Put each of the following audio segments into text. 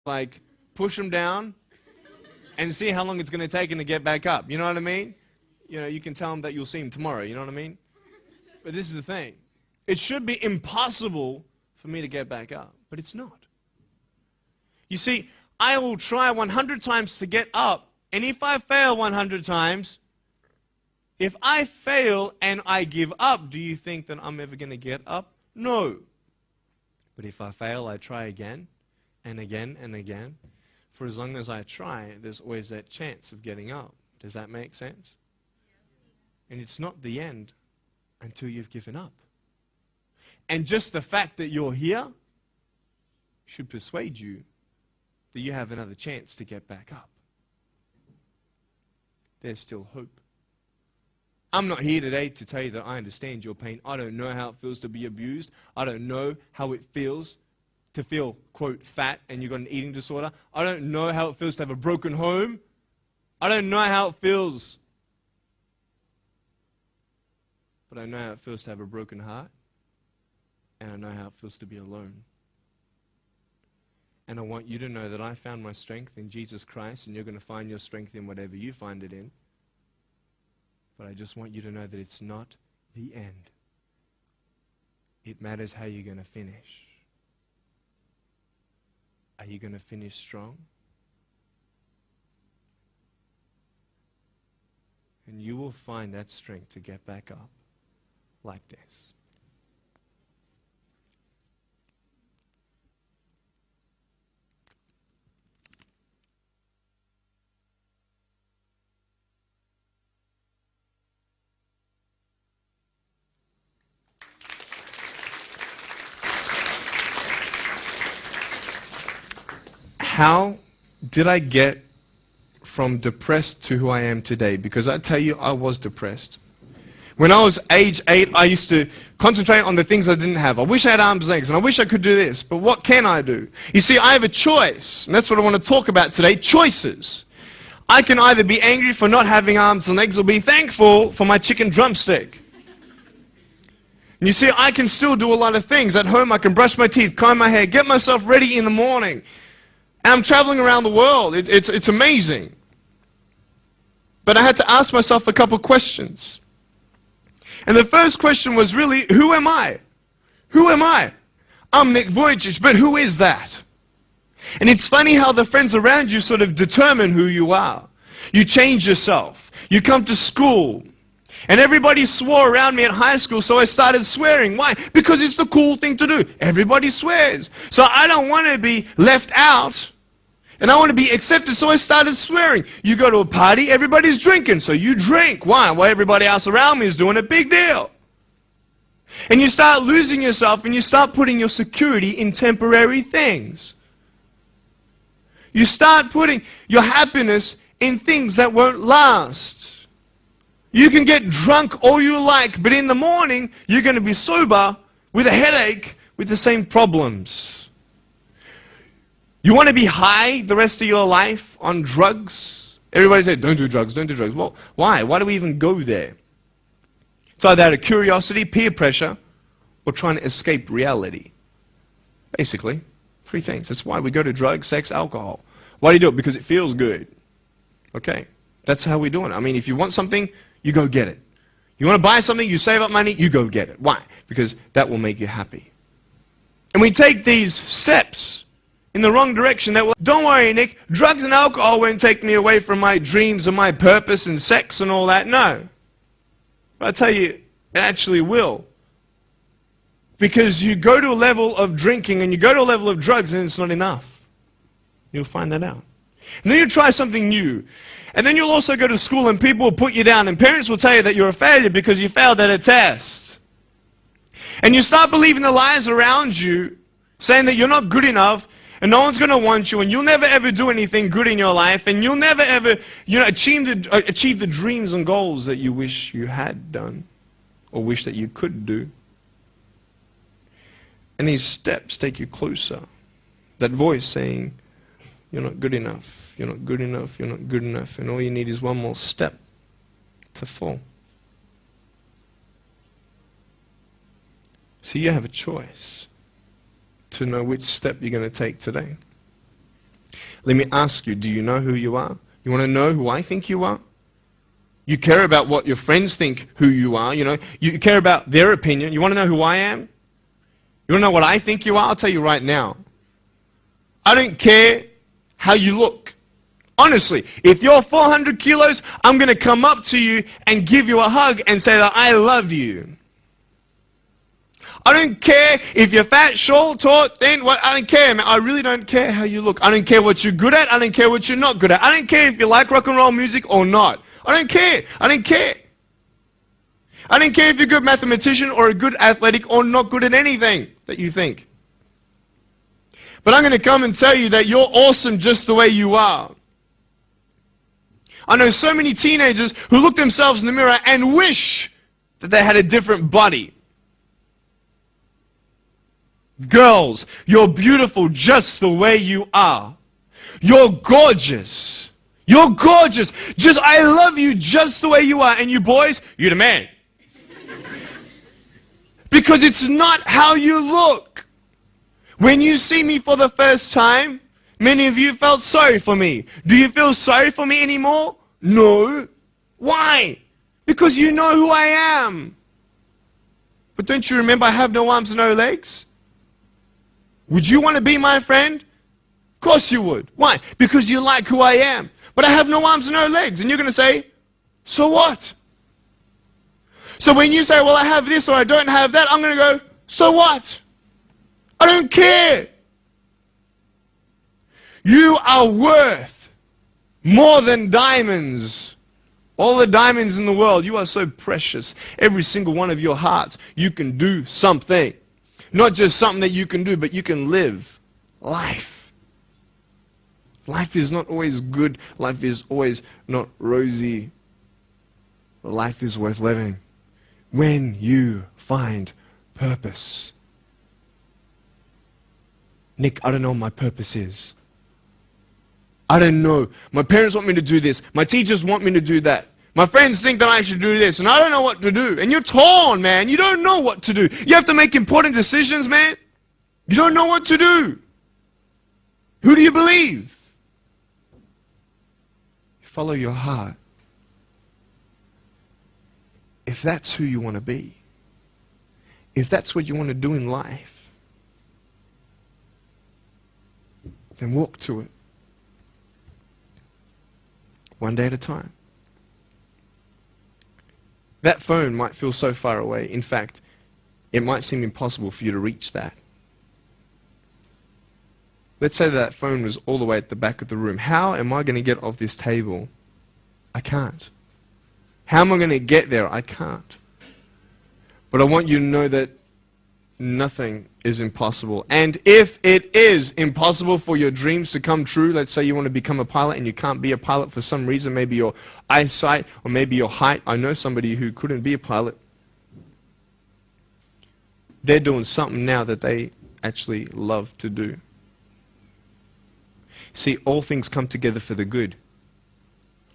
like push them down and see how long it's going to take them to get back up. You know what I mean? You know, you can tell them that you'll see them tomorrow. You know what I mean? But this is the thing. It should be impossible for me to get back up, but it's not. You see, I will try 100 times to get up, and if I fail 100 times, if I fail and I give up, do you think that I'm ever going to get up? No. But if I fail, I try again and again and again. For as long as I try, there's always that chance of getting up. Does that make sense? And it's not the end until you've given up. And just the fact that you're here should persuade you that you have another chance to get back up. There's still hope. I'm not here today to tell you that I understand your pain. I don't know how it feels to be abused. I don't know how it feels to feel, quote, fat and you've got an eating disorder. I don't know how it feels to have a broken home. I don't know how it feels. But I know how it feels to have a broken heart. And I know how it feels to be alone. And I want you to know that I found my strength in Jesus Christ, and you're going to find your strength in whatever you find it in. But I just want you to know that it's not the end. It matters how you're going to finish. Are you going to finish strong? And you will find that strength to get back up like this. How did I get from depressed to who I am today? Because I tell you, I was depressed. When I was age 8, I used to concentrate on the things I didn't have. I wish I had arms and legs, and I wish I could do this, but what can I do? You see, I have a choice, and that's what I want to talk about today, choices. I can either be angry for not having arms and legs or be thankful for my chicken drumstick. And you see, I can still do a lot of things. At home, I can brush my teeth, comb my hair, get myself ready in the morning. And I'm traveling around the world. It's amazing. But I had to ask myself a couple questions. And the first question was really, who am I? Who am I? I'm Nick Vujicic, but who is that? And it's funny how the friends around you sort of determine who you are. You change yourself. You come to school. And everybody swore around me at high school, so I started swearing. Why? Because it's the cool thing to do. Everybody swears. So I don't want to be left out. And I want to be accepted, so I started swearing. You go to a party, everybody's drinking, so you drink. Why? Well, everybody else around me is doing a big deal. And you start losing yourself, and you start putting your security in temporary things. You start putting your happiness in things that won't last. You can get drunk all you like, but in the morning, you're going to be sober with a headache with the same problems. You want to be high the rest of your life on drugs? Everybody said, don't do drugs, don't do drugs. Well, why? Why do we even go there? It's either out of curiosity, peer pressure, or trying to escape reality. Basically, three things. That's why we go to drugs, sex, alcohol. Why do you do it? Because it feels good. Okay, that's how we do it. I mean, if you want something, you go get it. You want to buy something, you save up money, you go get it. Why? Because that will make you happy. And we take these steps in the wrong direction that will, don't worry, Nick, drugs and alcohol won't take me away from my dreams and my purpose and sex and all that. No. But I tell you, it actually will. Because you go to a level of drinking and you go to a level of drugs and it's not enough. You'll find that out. And then you try something new. And then you'll also go to school and people will put you down and parents will tell you that you're a failure because you failed at a test. And you start believing the lies around you saying that you're not good enough and no one's going to want you, and you'll never ever do anything good in your life, and you'll never ever, achieve the dreams and goals that you wish you had done, or wish that you could do. And these steps take you closer. That voice saying, you're not good enough, you're not good enough, you're not good enough, and all you need is one more step to fall. So you have a choice to know which step you're going to take today. Let me ask you, do you know who you are? You want to know who I think you are? You care about what your friends think who you are, you know. You care about their opinion. You want to know who I am? You want to know what I think you are? I'll tell you right now. I don't care how you look. Honestly, if you're 400 kilos, I'm going to come up to you and give you a hug and say that I love you. I don't care if you're fat, short, tall, thin, what, I don't care, man. I really don't care how you look. I don't care what you're good at. I don't care what you're not good at. I don't care if you like rock and roll music or not. I don't care. I don't care. I don't care if you're a good mathematician or a good athletic or not good at anything that you think. But I'm going to come and tell you that you're awesome just the way you are. I know so many teenagers who look themselves in the mirror and wish that they had a different body. Girls, you're beautiful just the way you are. You're gorgeous. You're gorgeous. Just, I love you just the way you are. And you boys, you're the man. Because it's not how you look. When you see me for the first time, many of you felt sorry for me. Do you feel sorry for me anymore? No. Why? Because you know who I am. But don't you remember I have no arms and no legs? Would you want to be my friend? Of course you would. Why? Because you like who I am. But I have no arms and no legs. And you're going to say, so what? So when you say, well, I have this or I don't have that, I'm going to go, so what? I don't care. You are worth more than diamonds. All the diamonds in the world, you are so precious. Every single one of your hearts, you can do something. Not just something that you can do, but you can live life. Life is not always good. Life is always not rosy. But life is worth living when you find purpose. Nick, I don't know what my purpose is. I don't know. My parents want me to do this. My teachers want me to do that. My friends think that I should do this, and I don't know what to do. And you're torn, man. You don't know what to do. You have to make important decisions, man. You don't know what to do. Who do you believe? Follow your heart. If that's who you want to be, if that's what you want to do in life, then walk to it. One day at a time. That phone might feel so far away. In fact, it might seem impossible for you to reach that. Let's say that phone was all the way at the back of the room. How am I going to get off this table? I can't. How am I going to get there? I can't. But I want you to know that nothing is impossible. And if it is impossible for your dreams to come true, let's say you want to become a pilot and you can't be a pilot for some reason, maybe your eyesight or maybe your height. I know somebody who couldn't be a pilot. They're doing something now that they actually love to do. See, all things come together for the good.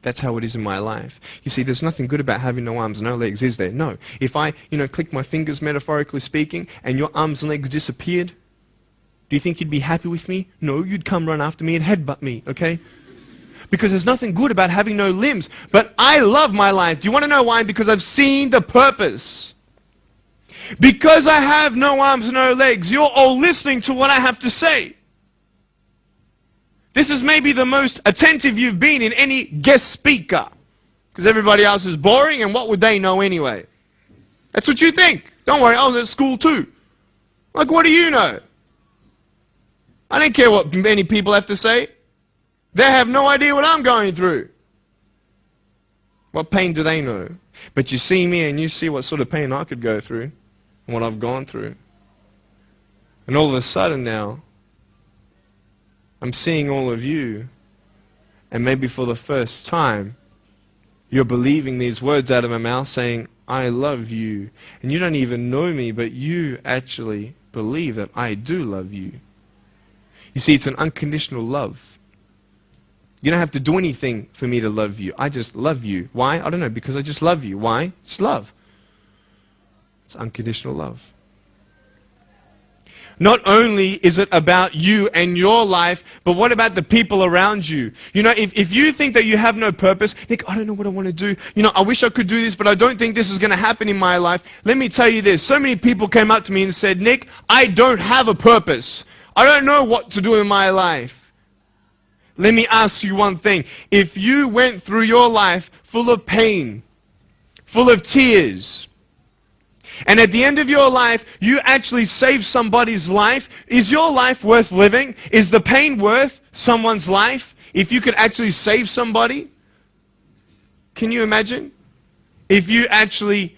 That's how it is in my life. You see, there's nothing good about having no arms and no legs, is there? No. If I, click my fingers, metaphorically speaking, and your arms and legs disappeared, do you think you'd be happy with me? No, you'd come run after me and headbutt me, okay? Because there's nothing good about having no limbs. But I love my life. Do you want to know why? Because I've seen the purpose. Because I have no arms and no legs, you're all listening to what I have to say. This is maybe the most attentive you've been in any guest speaker. Because everybody else is boring, and what would they know anyway? That's what you think. Don't worry, I was at school too. Like, what do you know? I don't care what many people have to say. They have no idea what I'm going through. What pain do they know? But you see me and you see what sort of pain I could go through and what I've gone through. And all of a sudden now, I'm seeing all of you, and maybe for the first time, you're believing these words out of my mouth saying, I love you. And you don't even know me, but you actually believe that I do love you. You see, it's an unconditional love. You don't have to do anything for me to love you. I just love you. Why? I don't know, because I just love you. Why? It's love. It's unconditional love. not only is it about you and your life, but what about the people around you? You know, if you think that you have no purpose, Nick, I don't know what I want to do. You know, I wish I could do this, but I don't think this is going to happen in my life. Let me tell you this. So many people came up to me and said, Nick, I don't have a purpose. I don't know what to do in my life. Let me ask you one thing. If you went through your life full of pain, full of tears, and at the end of your life, you actually saved somebody's life, is your life worth living? Is the pain worth someone's life if you could actually save somebody? Can you imagine? If you actually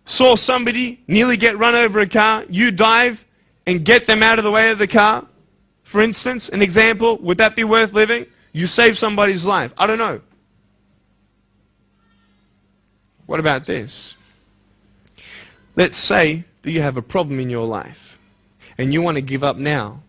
saw somebody nearly get run over a car, you dive and get them out of the way of the car, for instance, an example, would that be worth living? You save somebody's life. I don't know. What about this? Let's say that you have a problem in your life and you want to give up now.